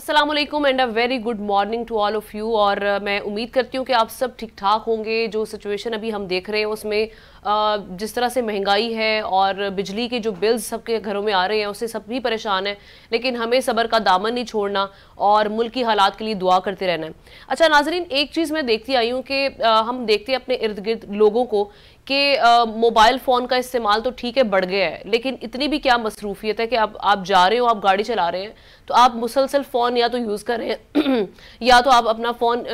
अस्सलाम वालेकुम and a very good morning to all of you. और मैं उम्मीद करती हूँ कि आप सब ठीक ठाक होंगे। जो सिचुएशन अभी हम देख रहे हैं उसमें जिस तरह से महंगाई है और बिजली के जो बिल्स सबके घरों में आ रहे हैं उससे सब भी परेशान है, लेकिन हमें सब्र का दामन नहीं छोड़ना और मुल्क की हालात के लिए दुआ करते रहना है। अच्छा नाजरीन, एक चीज़ मैं देखती आई हूँ कि हम देखते हैं अपने इर्द गिर्द लोगों को कि मोबाइल फ़ोन का इस्तेमाल तो ठीक है बढ़ गया है, लेकिन इतनी भी क्या मसरूफियत है कि आप जा रहे हो, आप गाड़ी चला रहे हैं तो आप मुसलसल फ़ोन या तो यूज़ कर रहे हैं या तो आप अपना फ़ोन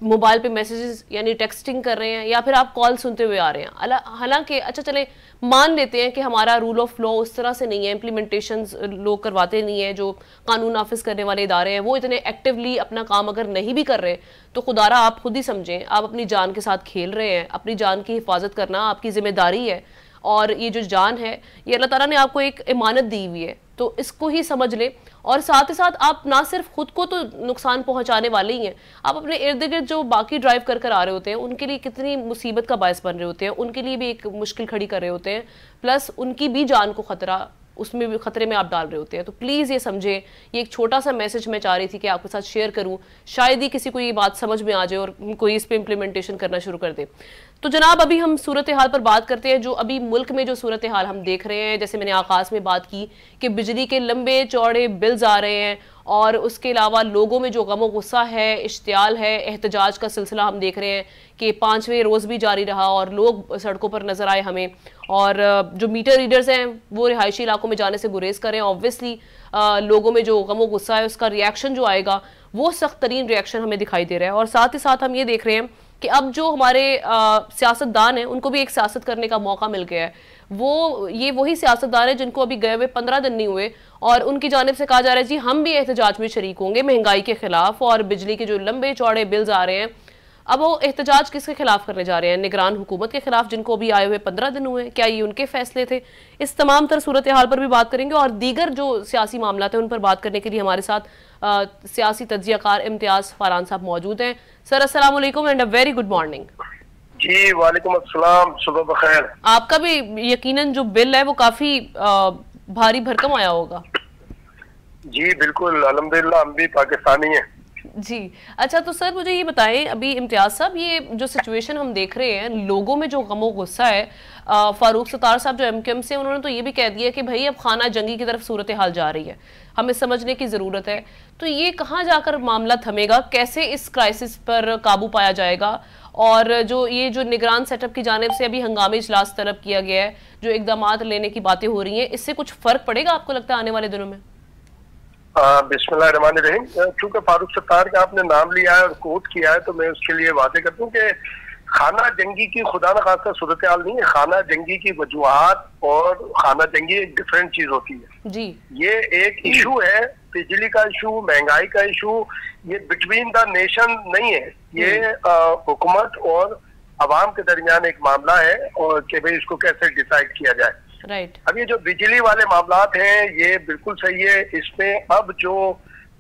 मोबाइल पे मैसेजेस यानी टेक्सटिंग कर रहे हैं या फिर आप कॉल सुनते हुए आ रहे हैं। हालांकि अच्छा चले मान लेते हैं कि हमारा रूल ऑफ लॉ उस तरह से नहीं है, इम्प्लीमेंटेशन लोग करवाते नहीं है, जो कानून नाफिज करने वाले इदारे हैं वो इतने एक्टिवली अपना काम अगर नहीं भी कर रहे तो खुदारा आप खुद ही समझें, आप अपनी जान के साथ खेल रहे हैं। अपनी जान की हिफाजत करना आपकी जिम्मेदारी है और ये जो जान है ये अल्लाह ताला ने आपको एक इमानत दी हुई है, तो इसको ही समझ लें। और साथ ही साथ आप ना सिर्फ खुद को तो नुकसान पहुंचाने वाले ही हैं, आप अपने इर्द गिर्द जो बाकी ड्राइव कर आ रहे होते हैं उनके लिए कितनी मुसीबत का बायस बन रहे होते हैं, उनके लिए भी एक मुश्किल खड़ी कर रहे होते हैं, प्लस उनकी भी जान को खतरा उसमें भी खतरे में आप डाल रहे होते हैं। तो प्लीज़ ये समझें, ये एक छोटा सा मैसेज मैं चाह रही थी कि आपके साथ शेयर करूं, शायद ही किसी को ये बात समझ में आ जाए और कोई इस पे इम्प्लीमेंटेशन करना शुरू कर दे। तो जनाब अभी हम सूरत हाल पर बात करते हैं। जो अभी मुल्क में जो सूरत हाल हम देख रहे हैं, जैसे मैंने आगाज़ में बात की कि बिजली के लंबे चौड़े बिल्स आ रहे हैं और उसके अलावा लोगों में जो गम गुस्सा है, इश्तियाल है, एहतजाज का सिलसिला हम देख रहे हैं कि 5वें रोज़ भी जारी रहा और लोग सड़कों पर नजर आए हमें। और जो मीटर रीडर्स हैं वो रिहायशी इलाकों में जाने से गुरेज करें। ऑब्वियसली लोगों में जो गम गुस्सा है उसका रिएक्शन जो आएगा वो सख्त तरीन रिएक्शन हमें दिखाई दे रहा है। और साथ ही साथ हम ये देख रहे हैं कि अब जो हमारे सियासतदान हैं उनको भी एक सियासत करने का मौका मिल गया है। ये वही सियासतदान है जिनको अभी गए हुए 15 दिन नहीं हुए और उनकी जानिब से कहा जा रहा है जी हम भी एहतजाज में शरीक होंगे महंगाई के खिलाफ और बिजली के जो लंबे चौड़े बिल्स आ रहे हैं। अब वो एहतजाज किसके खिलाफ करने जा रहे हैं? निगरान हुकूमत के खिलाफ, जिनको अभी आए हुए 15 दिन हुए। क्या ये उनके फैसले थे? इस तमाम तर सूरत हाल पर भी बात करेंगे और दीगर जो सियासी मामला थे उन पर बात करने के लिए हमारे साथ सियासी तज्जियाकार इम्तियाज फारान साहब मौजूद हैं। सर अस्सलाम वालेकुम and a very good morning. जी वालेकुम अस्सलाम, सुबह बखैर। आपका भी यकीनन जो बिल है वो काफी भारी भरकम आया होगा। जी बिल्कुल, अल्हम्दुलिल्लाह हम भी पाकिस्तानी हैं जी। अच्छा तो सर मुझे ये बताएं, अभी इम्तियाज साहब ये जो सिचुएशन हम देख रहे हैं लोगों में जो गमो गुस्सा है, फारूक सत्तार साहब जो एमक्यूएम से उन्होंने तो ये भी कह दिया कि भाई अब खाना जंगी की तरफ सूरत हाल जा रही है, हमें समझने की ज़रूरत है। तो ये कहाँ जाकर मामला थमेगा, कैसे इस क्राइसिस पर काबू पाया जाएगा? और जो निगरान सेटअप की जानिब से अभी हंगामी इजलास तलब किया गया है, जो इकदाम लेने की बातें हो रही हैं, इससे कुछ फ़र्क पड़ेगा आपको लगता है आने वाले दिनों में? बिस्मिल्लाहिर्रहमानिर्रहीम। चूंकि फारूक सत्तार का आपने नाम लिया है और कोट किया है तो मैं उसके लिए वादे करता हूँ कि खाना जंगी की खुदा न खासा सूरत हाल नहीं है। खाना जंगी की वजूहात और खाना जंगी एक डिफरेंट चीज होती है जी। ये एक इशू है, बिजली का इशू, महंगाई का इशू, ये बिटवीन द नेशन नहीं है, ये हुकूमत और अवाम के दरमियान एक मामला है और कि भाई इसको कैसे डिसाइड किया जाए। राइट। अब ये जो बिजली वाले मामलात हैं ये बिल्कुल सही है। इसमें अब जो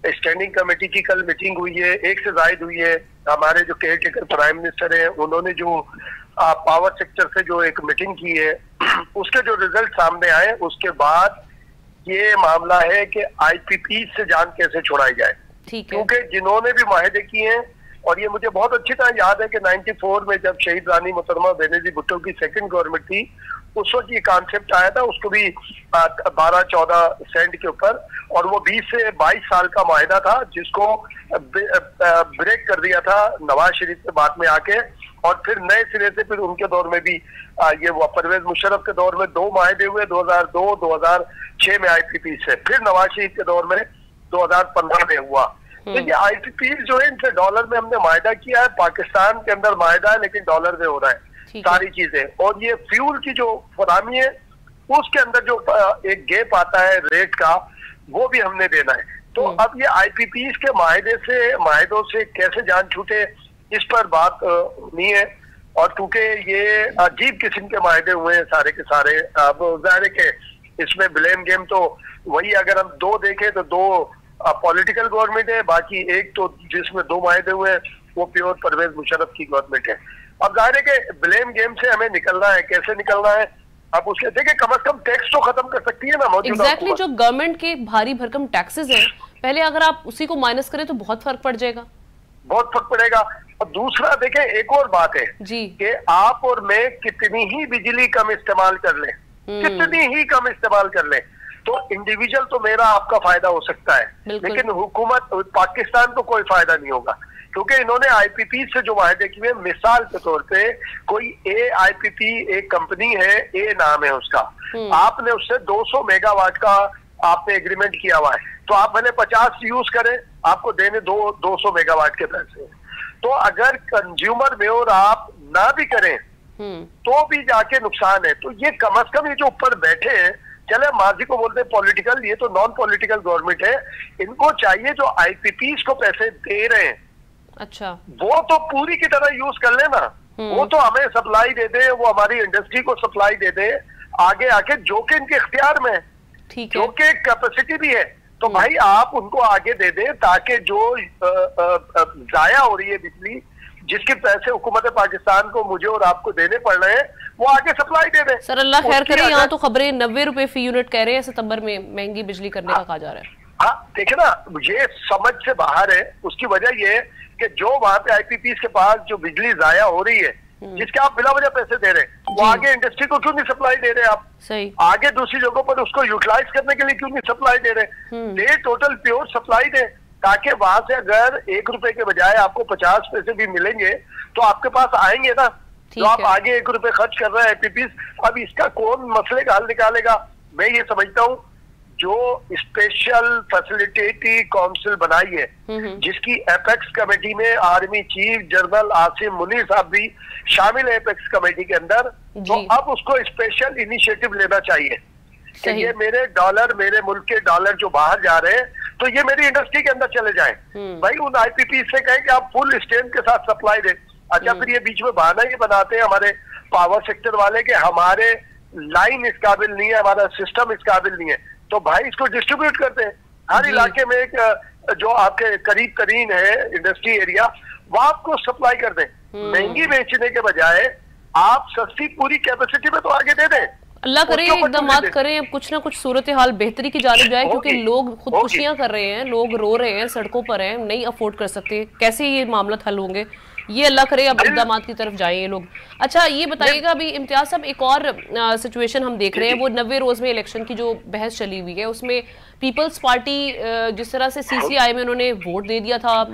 स्टैंडिंग कमेटी की कल मीटिंग हुई है, एक से जायद हुई है, हमारे जो केयर टेकर प्राइम मिनिस्टर हैं उन्होंने जो पावर सेक्टर से जो एक मीटिंग की है उसके जो रिजल्ट सामने आए उसके बाद ये मामला है कि IPP से जान कैसे छुड़ाई जाए। क्योंकि जिन्होंने भी माहिदे किए हैं, और ये मुझे बहुत अच्छी तरह याद है कि 94 में जब शहीद रानी मोहतरमा बेनजीर भुट्टो की सेकंड गवर्नमेंट थी उस वक्त ये कॉन्सेप्ट आया था, उसको भी 12-14 सेंट के ऊपर, और वो 20 से 22 साल का माहिदा था जिसको ब्रेक कर दिया था नवाज शरीफ के बाद में आके, और फिर नए सिरे से फिर उनके दौर में भी ये वो परवेज मुशर्रफ के दौर में 2 माहिदे हुए, 2002-2006 में IPP से, फिर नवाज शरीफ के दौर में 2015 में हुआ। तो ये IPP जो है इनसे डॉलर में हमने माहिदा किया है, पाकिस्तान के अंदर माहिदा है लेकिन डॉलर में हो रहा है सारी चीजें, और ये फ्यूल की जो फराहमी है उसके अंदर जो एक गैप आता है रेट का वो भी हमने देना है। तो अब ये IPPs के माहिदों से कैसे जान छूटे इस पर बात नहीं है, और क्योंकि ये अजीब किस्म के माहिदे हुए हैं सारे के सारे, अब जाहिर है कि इसमें ब्लेम गेम तो वही, अगर हम 2 देखें तो 2 पॉलिटिकल गवर्नमेंट है, बाकी एक तो जिसमें 2 माहिदे हुए हैं वो प्योर परवेज मुशर्रफ की गवर्नमेंट है। अब जाहिर है कि ब्लेम गेम से हमें निकलना है, कैसे निकलना है? आप उसके देखिए, कम से कम टैक्स तो खत्म कर सकती है ना मौजूदा। एग्जैक्टली, जो गवर्नमेंट के भारी भरकम टैक्सेस हैं, पहले अगर आप उसी को माइनस करें तो बहुत फर्क पड़ जाएगा। बहुत फर्क पड़ेगा। और दूसरा देखें, एक और बात है जी कि आप और मैं कितनी ही बिजली कम इस्तेमाल कर लें, कितनी ही कम इस्तेमाल कर लें, तो इंडिविजुअल तो मेरा आपका फायदा हो सकता है, लेकिन हुकूमत पाकिस्तान को कोई फायदा नहीं होगा, क्योंकि इन्होंने आईपीपी से जो वायदे किए, मिसाल के तौर पे कोई आईपीपी एक कंपनी है, ए नाम है उसका, आपने उससे 200 मेगावाट का आपने एग्रीमेंट किया हुआ है, तो आप मैंने 50 यूज करें, आपको देने 200 मेगावाट के पैसे। तो अगर कंज्यूमर में और आप ना भी करें तो भी जाके नुकसान है। तो ये कम से कम ये जो ऊपर बैठे हैं, चले माजी को बोलते हैं पॉलिटिकल, ये तो नॉन पॉलिटिकल गवर्नमेंट है, इनको चाहिए जो आईपीपीज को पैसे दे रहे हैं, अच्छा, वो तो पूरी की तरह यूज कर लेना, वो तो हमें सप्लाई दे दे, वो हमारी इंडस्ट्री को सप्लाई दे दे आगे आके, जो कि इनके इख्तियार में है, जो कि कैपेसिटी भी है, तो भाई आप उनको आगे दे दें, ताकि जो जाया हो रही है बिजली, जिसके पैसे हुकूमत पाकिस्तान को मुझे और आपको देने पड़ रहे हैं, वो आगे सप्लाई दे दें। सर अल्लाह खैर करे, यहाँ तो खबरें 90 रुपए फी यूनिट कह रहे हैं, सितंबर में महंगी बिजली करने का कहा जा रहा है। हाँ देखिए ना, ये समझ से बाहर है। उसकी वजह ये है कि जो वहां पे आईपीपी के पास जो बिजली जाया हो रही है, जिसके आप बिना वजह पैसे दे रहे हैं, वो आगे इंडस्ट्री को क्यों नहीं सप्लाई दे रहे आप? सही, आगे दूसरी जगहों पर उसको यूटिलाइज करने के लिए क्यों नहीं सप्लाई दे रहे? दे टोटल प्योर सप्लाई दे, ताकि वहां से अगर 1 रुपए के बजाय आपको 50 पैसे भी मिलेंगे तो आपके पास आएंगे ना। तो आप आगे 1 रुपए खर्च कर रहे हैं आईपीपी, अब इसका कौन मसले का हल निकालेगा? मैं ये समझता हूँ जो स्पेशल फैसिलिटेटिव काउंसिल बनाई है, जिसकी एपेक्स कमेटी में army chief general Asim Munir साहब भी शामिल है एपेक्स कमेटी के अंदर, तो अब उसको स्पेशल इनिशिएटिव लेना चाहिए कि ये मेरे डॉलर, मेरे मुल्क के डॉलर जो बाहर जा रहे हैं, तो ये मेरी इंडस्ट्री के अंदर चले जाएं। भाई उन आईपीपी से कहें कि आप फुल स्ट्रेंथ के साथ सप्लाई दें। अच्छा, फिर ये बीच में बहाना ये बनाते हैं हमारे पावर सेक्टर वाले कि हमारे लाइन इस काबिल नहीं है, हमारा सिस्टम इस काबिल नहीं है, तो भाई इसको डिस्ट्रीब्यूट करते हैं हर इलाके में। एक जो आपके करीब तरीन है इंडस्ट्री एरिया, वहां आपको सप्लाई कर दें। महंगी बेचने के बजाय आप सस्ती पूरी कैपेसिटी में तो आगे दे दें। अल्लाह करे इक़दामात करें, अब कुछ ना कुछ सूरत हाल बेहतरी की जानिब जाए, क्योंकि लोग खुदकुशियां कर रहे हैं, लोग रो रहे हैं, सड़कों पर हैं, नहीं अफोर्ड कर सकते। कैसे ये मामला हल होंगे? ये अल्लाह करे अब इक़दामात की तरफ जाएं ये लोग। अच्छा ये बताइएगा, अभी इम्तियाज साहब एक और सिचुएशन हम देख रहे हैं, वो 90 रोज में इलेक्शन की जो बहस चली हुई है, उसमें पीपल्स पार्टी जिस तरह से सीसीआई में उन्होंने वोट दे दिया था,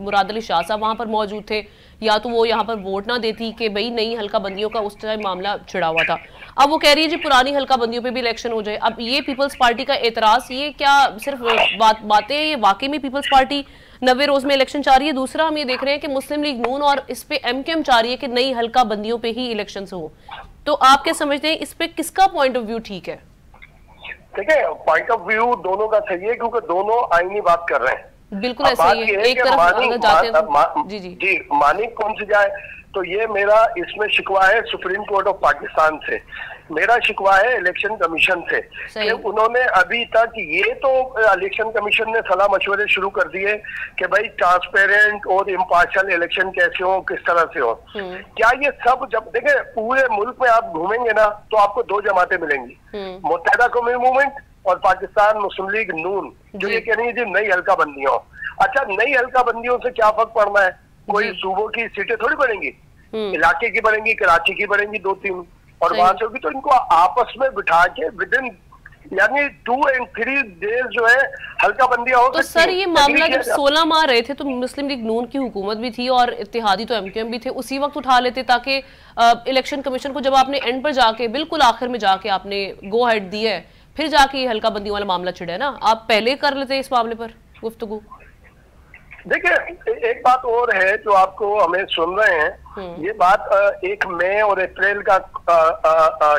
मुराद अली शाह साहब वहां पर मौजूद थे, या तो वो यहाँ पर वोट ना देती कि भाई नई हल्का बंदियों का उस टाइम मामला छिड़ा हुआ था, अब वो कह रही है जी पुरानी हल्का बंदियों पे भी इलेक्शन हो जाए। अब ये पीपल्स पार्टी का एतराज, ये क्या सिर्फ बातें हैं, ये वाकई में पीपल्स पार्टी 90 रोज में इलेक्शन चाह रही है? दूसरा हम ये देख रहे हैं कि मुस्लिम लीग नून और इस पे एमकेएम चाह रही है कि नई हल्का बंदियों पे ही इलेक्शन हो, तो आप क्या समझते हैं, इस पे किसका पॉइंट ऑफ व्यू ठीक है? देखिए, पॉइंट ऑफ व्यू दोनों का सही है, क्योंकि दोनों आईनी बात कर रहे हैं। बिल्कुल ऐसा ही है, एक तरफ अगर जाते हैं जी मानी कौन सी जाए, तो ये मेरा इसमें शिकवा है सुप्रीम कोर्ट ऑफ पाकिस्तान से, मेरा शिकवा है इलेक्शन कमीशन से कि उन्होंने अभी तक, ये तो इलेक्शन कमीशन ने सलाह मशवरे शुरू कर दिए कि भाई ट्रांसपेरेंट और इम्पार्शियल इलेक्शन कैसे हो, किस तरह से हो। क्या ये सब, जब देखें पूरे मुल्क में आप घूमेंगे ना तो आपको 2 जमातें मिलेंगी, मुत्तहिदा कौमी मूवमेंट और पाकिस्तान मुस्लिम लीग नून, जो ये कह रही है जी नई हल्का बंदियों। अच्छा, नई हल्का बंदियों से क्या फर्क पड़ना है? कोई सूबों की सीटें थोड़ी बढ़ेंगी, इलाके की बढ़ेंगी, कराची की बढ़ेंगी 2-3, और वहां से होगी, तो इनको आपस में बिठा के विद इन यानी 2 and 3 डेज जो है हल्का बंदियां हो। तो सर ये मामला जब 16 माह रहे थे तो मुस्लिम लीग नून की हुकूमत भी थी और इत्तेहादी तो एमकेएम भी थे, उसी वक्त उठा लेते, ताकि इलेक्शन कमीशन को जब आपने एंड पर जाके, बिल्कुल आखिर में जाके आपने गो हेड दी है, फिर जाके ये हल्का बंदी वाला मामला छिड़ा है ना, आप पहले कर लेते इस मामले पर गुफ्तगू। देखिए, एक बात और है जो आपको हमें सुन रहे हैं, ये बात 1 मई और अप्रैल का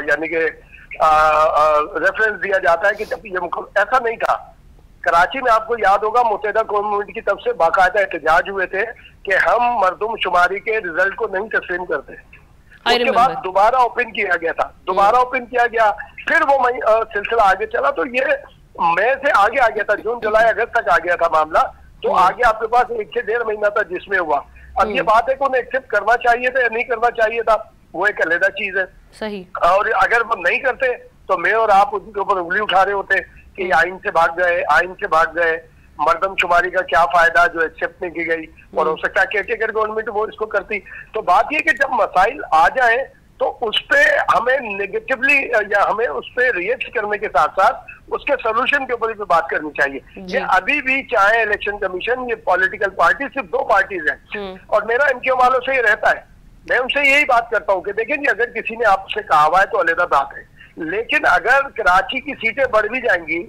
यानी कि रेफरेंस दिया जाता है कि जब ये ऐसा नहीं था। कराची में आपको याद होगा मुत्तहिदा कौमी मूवमेंट की तरफ से बाकायदा एहतजाज हुए थे कि हम मरदमशुमारी के रिजल्ट को नहीं तस्लीम करते। उसके बाद दोबारा ओपन किया गया था, दोबारा ओपन किया गया, फिर वो सिलसिला आगे चला, तो ये मई से आगे आ गया था, जून जुलाई अगस्त तक आ गया था मामला, तो आगे आपके पास 1 से 1.5 महीना था जिसमें हुआ। अब ये बात है कि उन्हें एक्सेप्ट करना चाहिए था या नहीं करना चाहिए था, वो एक अलग चीज है। सही। और अगर वो नहीं करते तो मैं और आप उनके ऊपर उंगली उठा रहे होते कि आइन से भाग गए, आइन से भाग गए, मर्दमशुमारी का क्या फायदा जो एक्सेप्ट नहीं की गई, और हो सकता है केयरटेकर गवर्नमेंट वो इसको करती। तो बात ये कि जब मसाइल आ जाए तो उस पे हमें नेगेटिवली या हमें उस पे रिएक्ट करने के साथ साथ उसके सोल्यूशन के ऊपर भी बात करनी चाहिए। ये अभी भी चाहे इलेक्शन कमीशन, ये पॉलिटिकल पार्टी सिर्फ 2 पार्टीज हैं, और मेरा इनके वालों से ही रहता है, मैं उनसे यही बात करता हूँ कि देखिए अगर किसी ने आपसे कहा हुआ है तो अलग बात है, लेकिन अगर कराची की सीटें बढ़ भी जाएंगी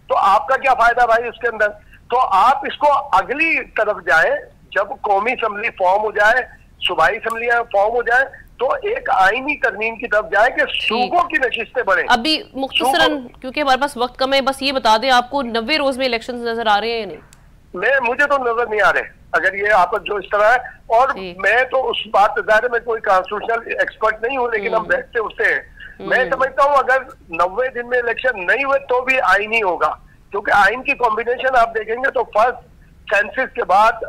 तो आपका क्या फायदा भाई उसके अंदर। तो आप इसको अगली तरफ जाए, जब कौमी असम्बली फॉर्म हो जाए, सूबाई असम्बलियां फॉर्म हो जाए, तो एक आईनी तरमीम की तरफ जाए कि सूबों की नशिस्तें बढ़े। अभी मुख्तसरन क्योंकि हमारे पास वक्त कम है, बस ये बता दें आपको 90 रोज में इलेक्शन नजर आ रहे हैं या नहीं? मुझे तो नजर नहीं आ रहे, अगर ये आप जो इस तरह है। और मैं तो उस बात दायरे में कोई कॉन्स्टिट्यूशनल एक्सपर्ट नहीं हूँ, लेकिन हम बैठते उठते हैं। मैं समझता हूँ अगर 90 दिन में इलेक्शन नहीं हुए तो भी आईन ही होगा, क्योंकि आइन की कॉम्बिनेशन आप देखेंगे तो फर्स्ट सेंसस के बाद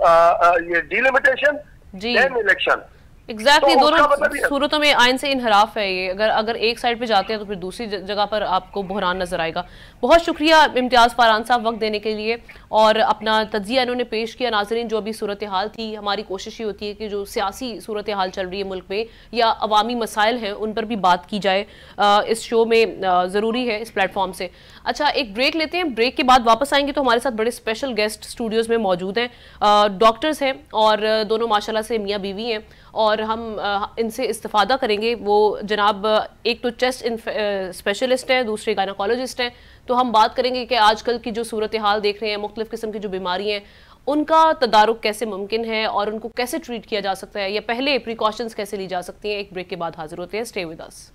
ये डिलिमिटेशन, देन इलेक्शन। एग्जैक्टली दोनों सूरतों में आइन से इनहराफ है ये। अगर एक साइड पे जाते हैं तो फिर दूसरी जगह पर आपको बहरान नजर आएगा। बहुत शुक्रिया इम्तियाज़ फारान साहब वक्त देने के लिए और अपना तज्जिया इन्होंने पेश किया। नाज़रीन, जो अभी सूरत हाल थी, हमारी कोशिश ही होती है कि जो सियासी सूरत हाल चल रही है मुल्क में या अवामी मसाइल हैं उन पर भी बात की जाए। इस शो में ज़रूरी है इस प्लेटफॉर्म से। अच्छा, एक ब्रेक लेते हैं, ब्रेक के बाद वापस आएंगे तो हमारे साथ बड़े स्पेशल गेस्ट स्टूडियोज़ में मौजूद हैं, डॉक्टर्स हैं और दोनों माशाल्लाह से मियाँ बीवी हैं, और हम इनसे इस्तिफादा करेंगे। वो जनाब एक तो चेस्ट स्पेशलिस्ट हैं, दूसरे गायनोकोलॉजिस्ट हैं। तो हम बात करेंगे कि आजकल की जो सूरत हाल देख रहे हैं, मुख्तलिफ किस्म की जो बीमारी हैं उनका तदारुक कैसे मुमकिन है और उनको कैसे ट्रीट किया जा सकता है, या पहले प्रिकॉशंस कैसे ली जा सकती हैं। एक ब्रेक के बाद हाजिर होते हैं, स्टे विद अस।